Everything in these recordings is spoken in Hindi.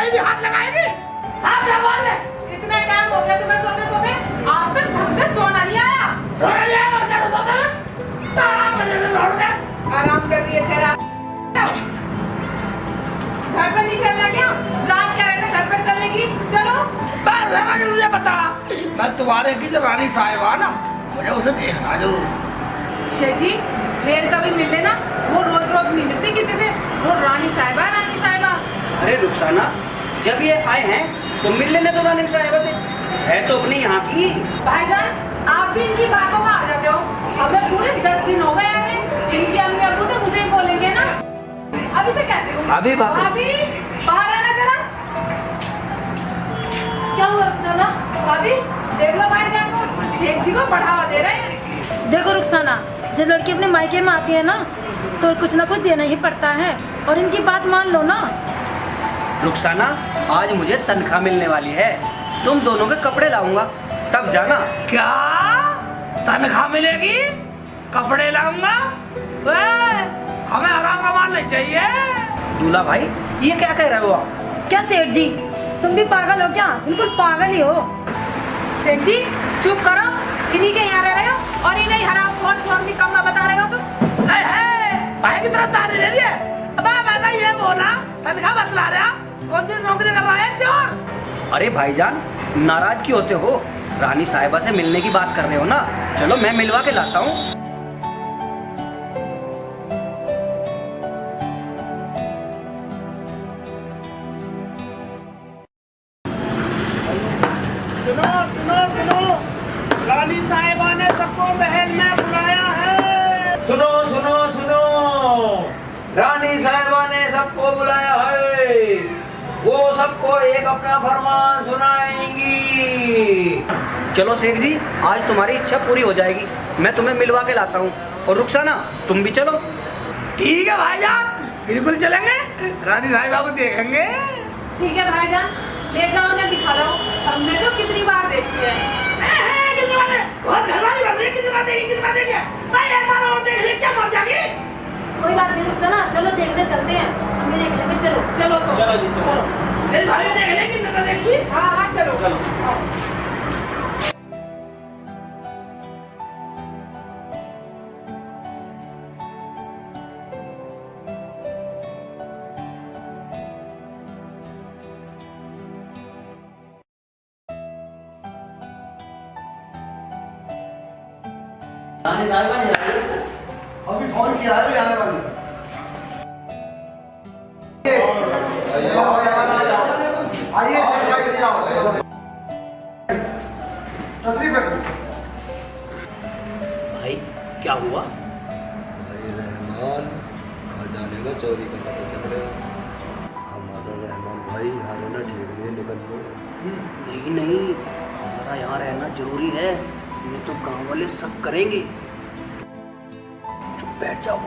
कहीं भी हाथ लगाएगी? हाँ क्या बात है? कितना टाइम हो गया तुम्हें सोते सोते, आज तक ढंग से सोना नहीं आया। सोना नहीं आया और क्या सोता है? आराम कर रहे लौट गए। आराम कर रही है तेरा। घर पर नहीं चलना क्या? रात कह रहे थे घर पर चलने की, चलो। बस है तुझे पता, मैं तुम्हारे की जो रानी साहिबा ना, मुझे उसे देखना जरूर। शेख जी फिर कभी मिल लेना, वो रोज रोज नहीं मिलती किसी से, वो रानी साहिबा रानी साहिबा। अरे रुखसाना, जब ये आए हैं तो मिल लेने दो रानी साहिबा से, है तो अपनी यहाँ की। भाईजान आप भी इनकी बातों में आ जाते हो, हमें पूरे 10 दिन हो गए आए, इनकी अम्मी अब्बू तो मुझे ही बोलेंगे ना। अभी से कहती हूँ अभी बाहर आना जरा। क्या हुआ रुखसाना? अभी देख लो भाईजान को, शेख जी को बढ़ावा दे रहे हैं। देखो रुखसाना, जब लड़की अपने मायके में आती है ना तो कुछ ना कुछ देना ही पड़ता है, और इनकी बात मान लो ना। रुखसाना, आज मुझे तनख्वाह मिलने वाली है, तुम दोनों के कपड़े लाऊंगा, तब जाना। क्या तनख्वाह मिलेगी? कपड़े लाऊंगा? हमें आराम का माल नहीं चाहिए। दूल्हा भाई, ये क्या कह रहे हो आप? क्या सेठ जी, तुम भी पागल हो क्या? बिल्कुल पागल ही हो। शेख जी चुप करो, इन्हीं के यहाँ रह रहे हो और इन्हें हराम खोर चोर की कम्मा बता रहे हो तुम। भाई की तरफ तारी ले रही है। अब मैंने ये बोला तनख्वाह बतला रहा, कौन सी नौकरी कर रहा है चोर? अरे भाईजान, नाराज क्यों होते हो? रानी साहिबा से मिलने की बात कर रहे हो ना, चलो मैं मिलवा के लाता हूँ। सुनो सुनो सुनो, रानी साहिबा ने सबको महल में बुलाया है। सुनो सुनो सुनो, रानी साहिबा ने सबको बुलाया है, वो सबको एक अपना फरमान सुनाएंगी। चलो शेख जी, आज तुम्हारी इच्छा पूरी हो जाएगी, मैं तुम्हें मिलवा के लाता हूँ। और रुखसाना, तुम भी चलो। ठीक है भाईजान, बिल्कुल चलेंगे, रानी साहिबा को देखेंगे। ठीक है भाईजान, ले जाओ उन्हें दिखा लो, हमने तो कितनी बार देखी है। कितनी बार है? बहुत घरवाली बन रही है, कितनी बार देखी, कितनी बार देखी है? भाई एक बार और देख ले, क्या मर जाएगी? कोई बात नहीं रुखसाना, चलो देखने चलते हैं, हम भी देख लेंगे। चलो चलो तो चलो जी, चलो। तेरी भाभी ने देख लेगी, ना देखी? हाँ हाँ चलो चलो। रानी साहिबा नहीं आ रही, अभी फोन किया है, भी आने वाली है। आइए शेख भाई, इधर आओ, तस्वीर रखो। भाई क्या हुआ? भाई रहमान खजाने में चोरी का पता चल रहा है। हमारा रहमान भाई यहाँ रहना ठीक नहीं है, निकल लो। नहीं नहीं, हमारा यहाँ रहना जरूरी है, नहीं तो गांव वाले सब करेंगे। चुप बैठ जाओ।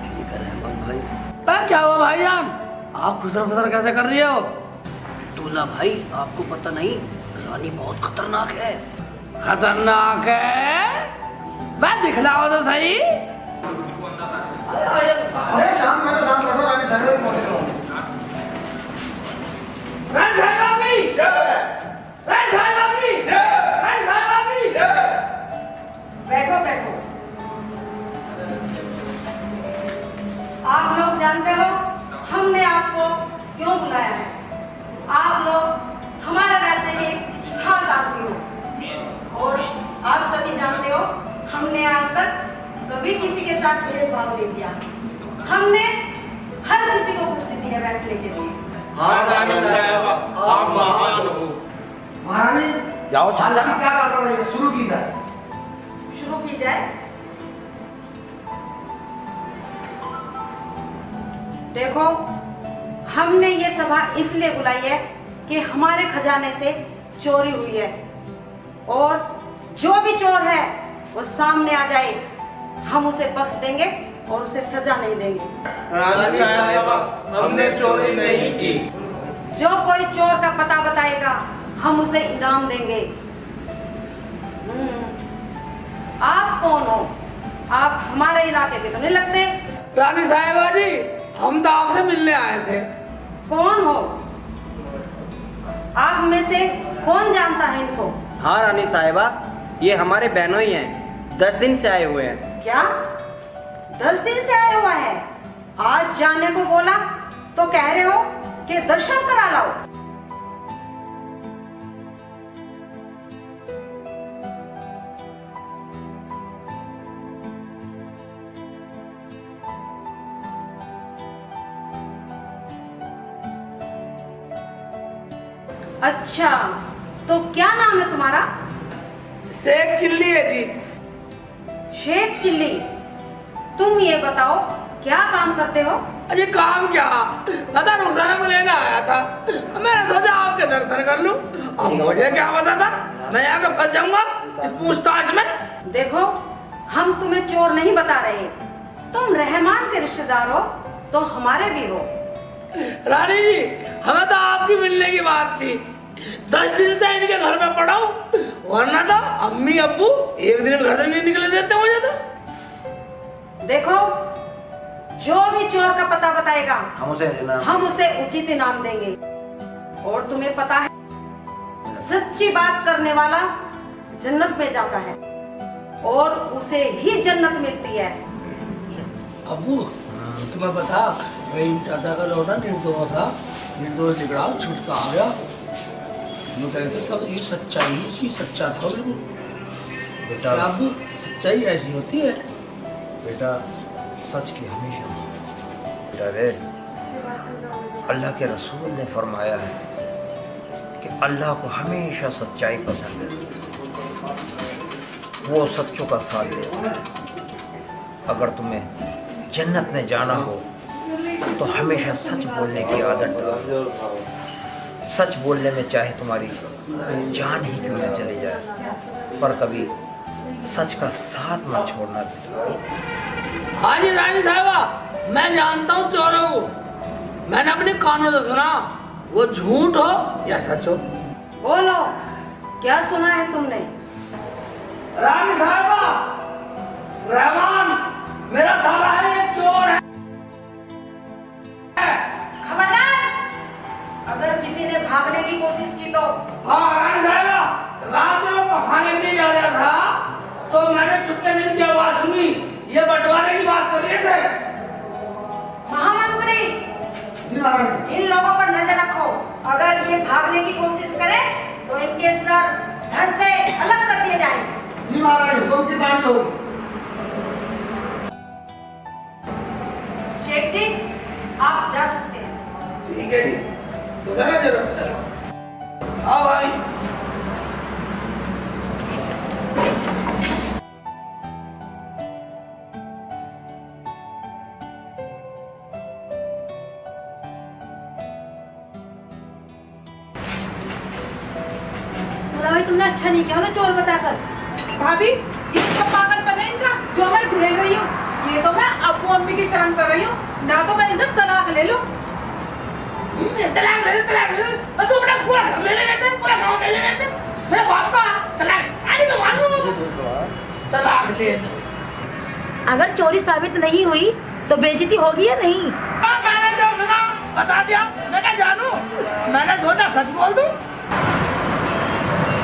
ठीक है रहमान भाई। क्या हुआ भाईजान, आप खुसर फुसर कैसे कर रही हो? दूल्हा भाई, आपको पता नहीं, रानी बहुत खतरनाक है। खतरनाक है? मैं दिखलाओ तो सही। अरे शाम करो, रानी साहिबा पहुंचे रहो। रानी साहिबा की जय, रानी साहिबा की जय, रानी साहिबा की जय। बैठो बैठो। आप लोग जानते हो हमने आपको क्यों बुलाया है? आप लोग हमारे राज्य के खास आदमी हो, और आप सभी जानते हो हमने आज तक कभी किसी के साथ भेदभाव नहीं किया। हमने हर किसी को कुर्सी दी है बैठने के लिए। हाँ रानी साहिबा, आप महान हो। महारानी, जाओ चाचा। क्या कार्रवाई है, शुरू की जाए। शुरू की जाए। देखो, हमने ये सभा इसलिए बुलाई है कि हमारे खजाने से चोरी हुई है, और जो भी चोर है वो सामने आ जाए, हम उसे बख्श देंगे और उसे सजा नहीं देंगे। रानी साहिबा, हमने चोरी नहीं की। जो कोई चोर का पता बताएगा हम उसे इनाम देंगे। आप कौन हो? आप हमारे इलाके के तो नहीं लगते। रानी साहिबा जी, हम तो आपसे मिलने आए थे। कौन हो? आप में से कौन जानता है इनको? हाँ रानी साहिबा, ये हमारे बहनों ही हैं, 10 दिन से आए हुए हैं। क्या 10 दिन से आया हुआ है? आज जाने को बोला तो कह रहे हो कि दर्शन करा लाओ। अच्छा, तो क्या नाम है तुम्हारा? शेख चिल्ली है जी। शेख चिल्ली, तुम ये बताओ क्या काम करते हो? अजी काम क्या, मैं तो रुखसाना को लेने आया था। मैंने सोचा आपके दर्शन कर लूं। अब मुझे क्या पता था मैं यहाँ के फंस जाऊंगा इस पूछताछ में। देखो, हम तुम्हें चोर नहीं बता रहे। तुम रहमान के रिश्तेदार हो तो हमारे भी हो। रानी जी, हमें तो आपकी मिलने की बात थी। 10 दिन से इनके घर में पड़ा हूँ, वरना तो अम्मी अब्बू एक दिन घर से नहीं निकले देते मुझे तो। देखो, जो भी चोर का पता बताएगा हम उसे उचित इनाम देंगे। और तुम्हें पता है, सच्ची बात करने वाला जन्नत में जाता है और उसे ही जन्नत मिलती है। अब्बू, तुम्हें पता वही चाचा का लौटा निर्दोष था, निर्दोष निकला, छुटका आ गया। यूँ कहते सब ये सच्चाई ही इसकी सच्चा था बिल्कुल। बेटा अब्बू, सच्चाई ऐसी होती है। बेटा सच की हमेशा बेटा रे, अल्लाह के रसूल ने फरमाया है कि अल्लाह को हमेशा सच्चाई पसंद है, वो सच्चों का साथ देता है। अगर तुम्हें जन्नत में जाना हो तो हमेशा सच बोलने की आदत डालो। सच बोलने में चाहे तुम्हारी जान ही क्यों न चली जाए, पर कभी सच का साथ मत छोड़ना बेटा। हाँ जी रानी साहिबा, मैं जानता हूँ चोरों को। मैंने अपने कानों से सुना, वो झूठ हो या सच हो। बोलो, क्या सुना है तुमने? रानी साहिबा, रहमान मेरा साला है, एक चोर है। खबरदार, अगर किसी ने भागने की कोशिश की तो। हाँ रानी साहिबा, रात में मैं पखाने के लिए जा रहा था तो मैंने चुपके से इनकी आवाज सुनी, ये बंटवारे की बात कर रहे थे। महामंत्री, इन लोगों पर नजर रखो। अगर ये भागने की कोशिश करें तो इनके सर धड़ से अलग कर दिए जाएं। जी महारानी, हुक्म की तामील होगी। शेख जी, आप जा सकते हैं। ठीक है जी, तो चलो आओ भाई। भाई तुमने अच्छा नहीं किया ना चोर बताकर। भाभी, ये सब पागलपन है इनका जो मैं झुलेल रही हूँ। ये तो मैं अब्बू अम्मी की शर्म कर रही हूँ, ना तो मैं इनसे तलाक ले लूँ। तलाक ले ले। तू अपना पूरा घर ले ले, पूरा गांव ले ले। मेरे बाप का तलाक सारी तो मालूम, तलाक ले ले। अगर चोरी साबित नहीं हुई तो बेइज्जती होगी या नहीं? मैंने जो सुना बता दिया, मैं क्या जानू। मैंने सोचा सच बोल दूं।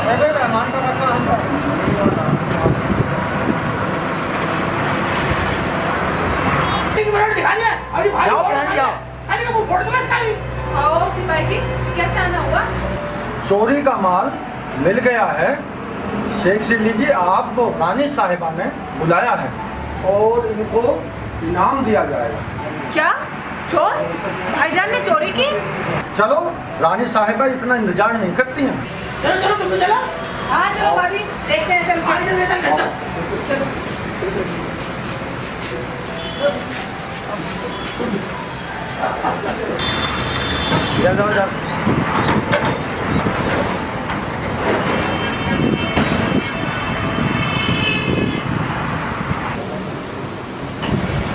रहमान का रखा हम एक मिनट दिखा दिया अभी भाई। खाली का मुंह फोड़ दूंगा इसका भी। आओ सिपाही जी, कैसे आना हुआ? चोरी का माल मिल गया है। शेख चिल्ली जी, आपको रानी साहिबा ने बुलाया है और इनको इनाम दिया जाएगा। क्या चोर? भाईजान ने चोरी की? चलो, रानी साहिबा इतना इंतजार नहीं करती हैं। चलो चलो तुम चलो। हाँ चलो भाभी, देखते हैं चल आगे चल चल चल। चलो। जाओ जाओ।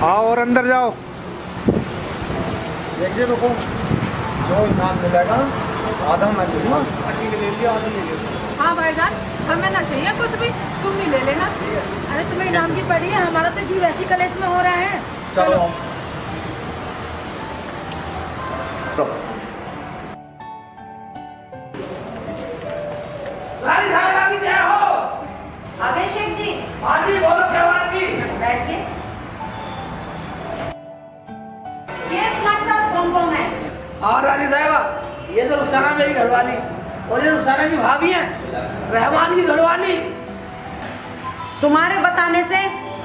आओ और अंदर जाओ। देखिए रुको, जो इनाम मिलेगा आधा मैं दूंगा। हाँ भाईजान, हमें ना चाहिए कुछ भी, तुम ही ले लेना। अरे तुम्हें इनाम की पड़ी है, हमारा तो जी वैसी कलेश में हो रहा है। चलो। बैठिए। ये तुम्हारे साथ कौन कौन है? हाँ रानी साहिबा, ये तो रुखसाना मेरी घरवाली और ये रुखसाना की भाभी है, रहमान की घरवाली। तुम्हारे बताने से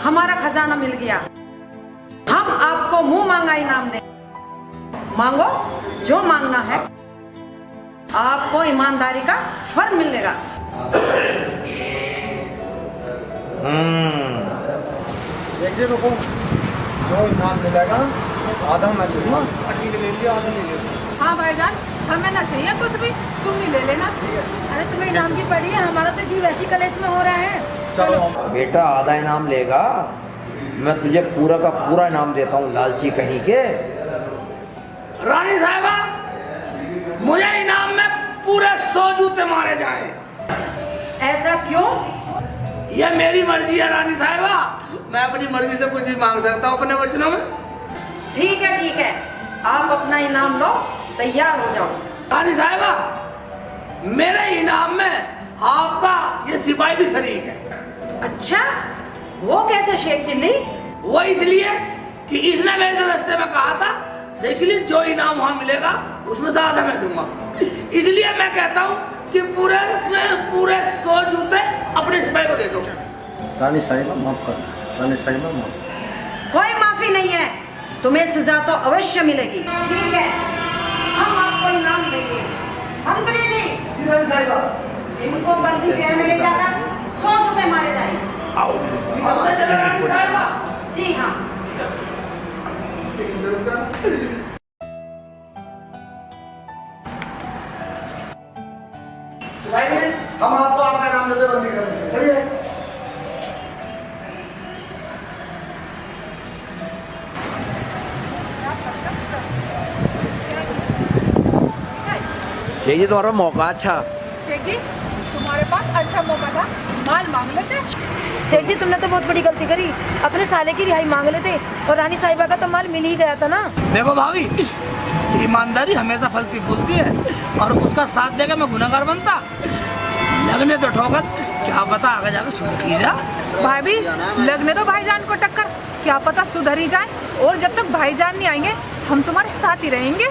हमारा खजाना मिल गया। हम आपको मुंह मांगा इनाम दें। मांगो जो मांगना है, आपको ईमानदारी का फल मिलेगा। देखिए रुको, जो इनाम मिलेगा आधा मैं दूंगा। हाँ भाईजान, हमें ना चाहिए कुछ भी, तुम ही ले लेना। अरे तुम्हें इनाम की पड़ी है, हमारा तो जीव ऐसी कलेश में हो रहा है। चलो बेटा आधा इनाम लेगा, मैं तुझे पूरा का पूरा इनाम देता हूँ, लालची कहीं के। रानी साहिबा, मुझे इनाम में पूरे 100 जूते मारे जाए। ऐसा क्यों? ये मेरी मर्जी है रानी साहिबा, मैं अपनी मर्जी से कुछ भी मांग सकता हूँ अपने वचनों में। ठीक है, आप अपना इनाम लो, तैयार हो जाओ। रानी साहिबा, मेरे इनाम में आपका ये सिपाही भी शरीक है। अच्छा, वो कैसे शेख चिल्ली? वो इसलिए कि इसने मेरे रास्ते में कहा था, इसलिए जो इनाम वहाँ मिलेगा उसमें से आधा मैं दूंगा। इसलिए मैं कहता हूँ कि पूरे 100 जूते अपने सिपाही को दे दो। रानी साहिबा माफ कर, रानी साहिबा माफ। कोई माफी नहीं है, तुम्हें सजा तो अवश्य मिलेगी। ठीक है, हम आपको इनाम देंगे। मंत्री जी, इनको बंदी गृह में ले जाकर 100 जूते मारे जाएंगे। जी हाँ। हम आपको आपका इनाम देते बंदी करेंगे, चलिए। ये तुम्हारा मौका अच्छा। शेख जी, तुम्हारे पास अच्छा मौका था, माल मांग लेते। सेठ जी, तुमने तो बहुत बड़ी गलती करी, अपने साले की रिहाई मांग लेते और रानी साहिबा का तो माल मिल ही गया था ना। देखो भाभी, ईमानदारी हमेशा फलती फूलती है और उसका साथ देकर मैं गुनहगार बनता। लगने तो ठोकर, क्या पता आगे जाकर सुधर जा। भाभी, लगने दो भाईजान को टक्कर, क्या पता सुधर ही जाए। और जब तक भाईजान नहीं आएंगे, हम तुम्हारे साथ ही रहेंगे।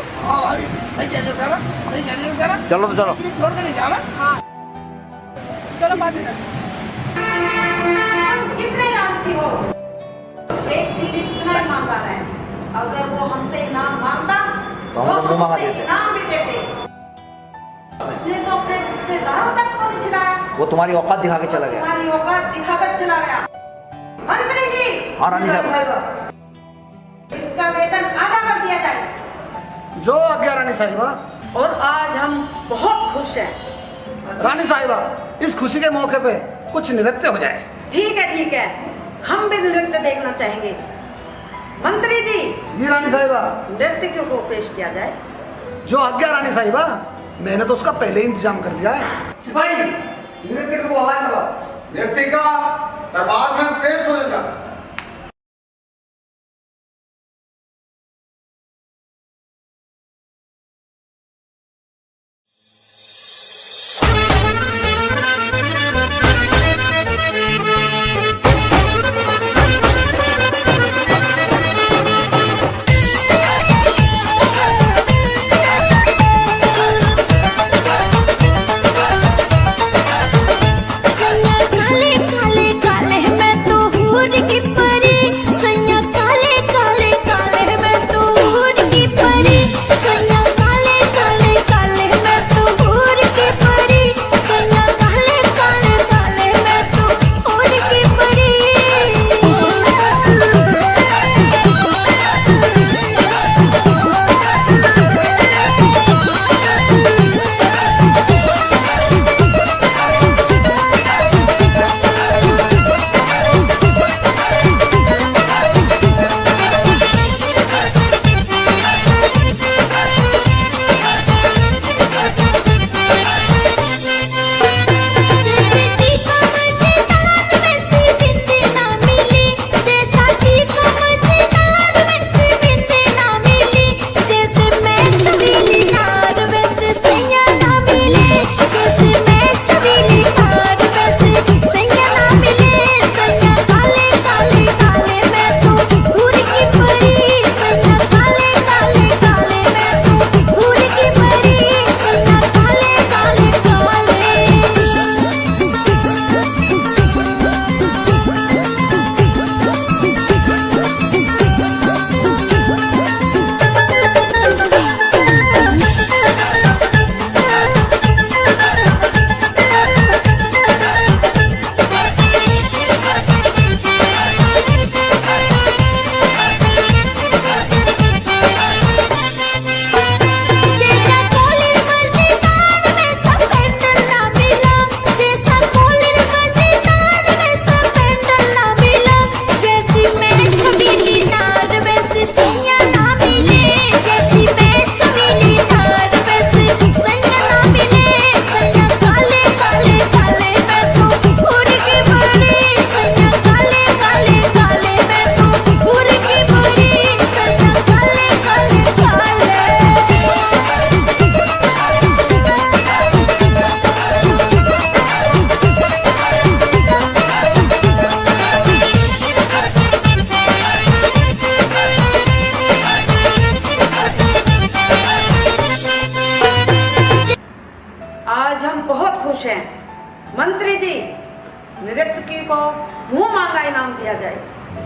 चलो तो चलो। छोड़ के नहीं जाना। हाँ, चलो भाभी। कितने लालची हो? शेख चिल्ली कितना ईमानदार है। अगर वो हमसे इनाम मांगता तो हम मुंह मांगा हमसे देते। इनाम भी देते। उसने तो अपने रिश्तेदारों तक को नहीं चिढ़ाया। वो तुम्हारी औकात दिखा के चला गया। तुम्हारी औकात दिखाकर चला गया। मंत्री जी, हाँ रानी साहब, इसका वेतन आधा कर दिया जाए। जो आज्ञा रानी साहिबा। और आज हम बहुत खुश हैं। रानी साहिबा, इस खुशी के मौके पे कुछ नृत्य हो जाए। ठीक है, हम भी नृत्य देखना चाहेंगे। मंत्री जी, जी रानी साहिबा। नृत्य को पेश किया जाए। जो आज्ञा रानी साहिबा, मैंने तो उसका पहले ही इंतजाम कर दिया है। सिपाही, नृत्य को आवाज लगा। नृत्य का दरबार में पेश होगा।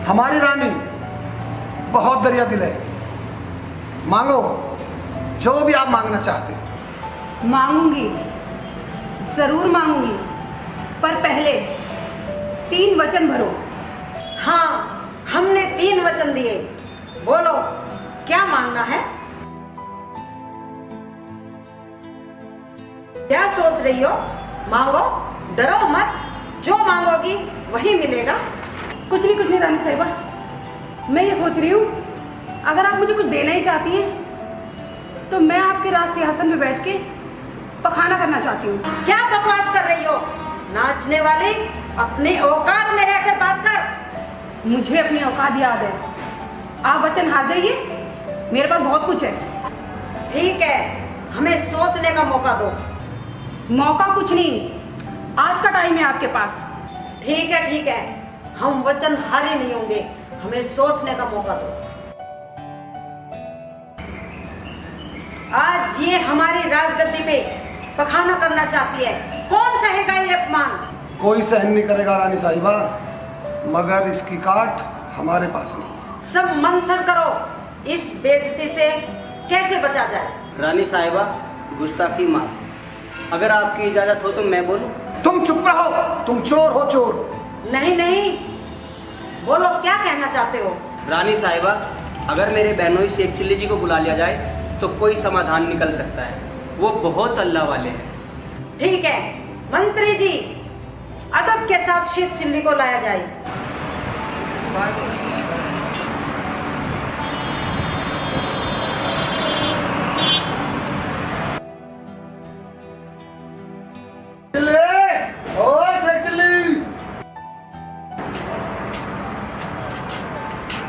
हमारी रानी बहुत दरिया दिल है, मांगो जो भी आप मांगना चाहते हो। मांगूंगी, जरूर मांगूंगी, पर पहले 3 वचन भरो। हाँ, हमने 3 वचन दिए, बोलो क्या मांगना है? क्या सोच रही हो? मांगो, डरो मत, जो मांगोगी वही मिलेगा। कुछ नहीं रानी साहिबा, मैं ये सोच रही हूँ अगर आप मुझे कुछ देना ही चाहती हैं तो मैं आपके राज सिंहासन में बैठ के पखाना करना चाहती हूँ। क्या बकवास कर रही हो? नाचने वाली, अपने औकात में रहकर बात कर। मुझे अपनी औकात याद है, आप वचन हार जाइए, मेरे पास बहुत कुछ है। ठीक है, हमें सोचने का मौका दो। मौका कुछ नहीं, आज का टाइम है आपके पास। ठीक है, हम वचन हारे नहीं होंगे, हमें सोचने का मौका दो। आज ये हमारी राजगद्दी पे पखाना करना चाहती है, कौन सहेगा ये अपमान? कोई सहन नहीं करेगा रानी साहिबा, मगर इसकी काट हमारे पास नहीं है। सब मंथन करो, इस बेइज्जती से कैसे बचा जाए। रानी साहिबा, गुस्ताखी माफ। अगर आपकी इजाजत हो तो मैं बोलूं? तुम चुप रहो, तुम चोर हो चोर। नहीं, बोलो क्या कहना चाहते हो? रानी साहिबा, अगर मेरे बहनोई शेख चिल्ली जी को बुला लिया जाए तो कोई समाधान निकल सकता है, वो बहुत अल्लाह वाले हैं। ठीक है, मंत्री जी, अदब के साथ शेख चिल्ली को लाया जाए।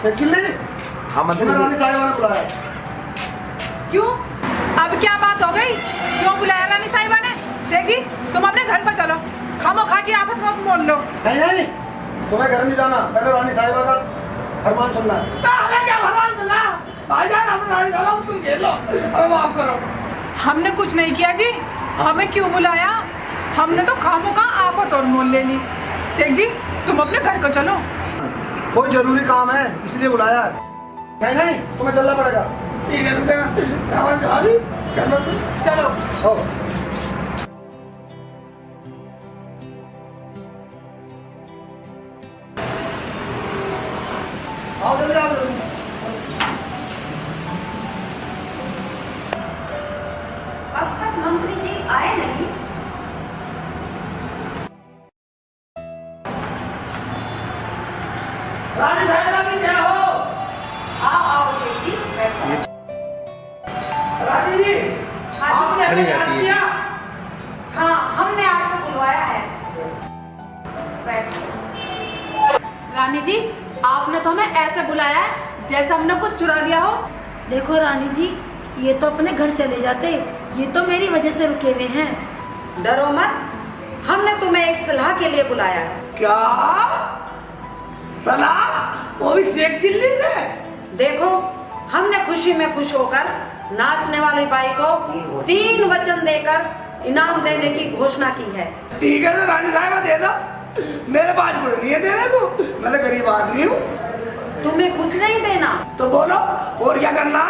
शेख चिल्ली, हाँ मंत्री तुम्हें जी। रानी साहिबा ने बुलाया। क्यों? अब क्या बात हो गई? क्यों बुलाया रानी साहिबा ने? शेख जी, तुम अपने घर पर चलो, खामोखा की आफत मत मोल लो। नहीं, तुम्हें घर नहीं जाना, पहले रानी साहिबा का फरमान सुनना है। हमें क्या भगवान सुना? भाईजान, हम रानी साहिबा को तुम घेर लो, हमें माफ करो। हमने कुछ नहीं किया जी, हमें क्यों बुलाया? हमने तो खामोखा आफत और मोल ले ली। शेख जी, तुम अपने घर को चलो। कोई जरूरी काम है इसलिए बुलाया है। नहीं, तुम्हें चलना पड़ेगा। ठीक है, रुक जाना। हमारे भाभी, चलो। चलो। हो। आओ जल्दी, आओ जल्दी। अब तक मंत्री जी आए नहीं। रानी साहिबा भी क्या हो? आओ शेख जी, बैठो। रानी जी, आपने हमें याद किया? हाँ, हमने आपको बुलवाया है। बैठो। रानी जी, आपने तो हमें ऐसे बुलाया है जैसे हमने कुछ चुरा लिया हो। देखो रानी जी, ये तो अपने घर चले जाते, ये तो मेरी वजह से रुके हुए हैं। डरो मत, हमने तुम्हें एक सलाह के लिए बुलाया है। क्या सलाह? वो भी शेख चिल्ली से? देखो, हमने खुशी में खुश होकर नाचने वाली बाई को 3 वचन देकर इनाम देने की घोषणा की है। ठीक है, तो रानी साहिबा दे दो, मेरे पास कुछ नहीं है देने को, मैं तो गरीब आदमी हूँ। तुम्हें कुछ नहीं देना? तो बोलो, और क्या करना?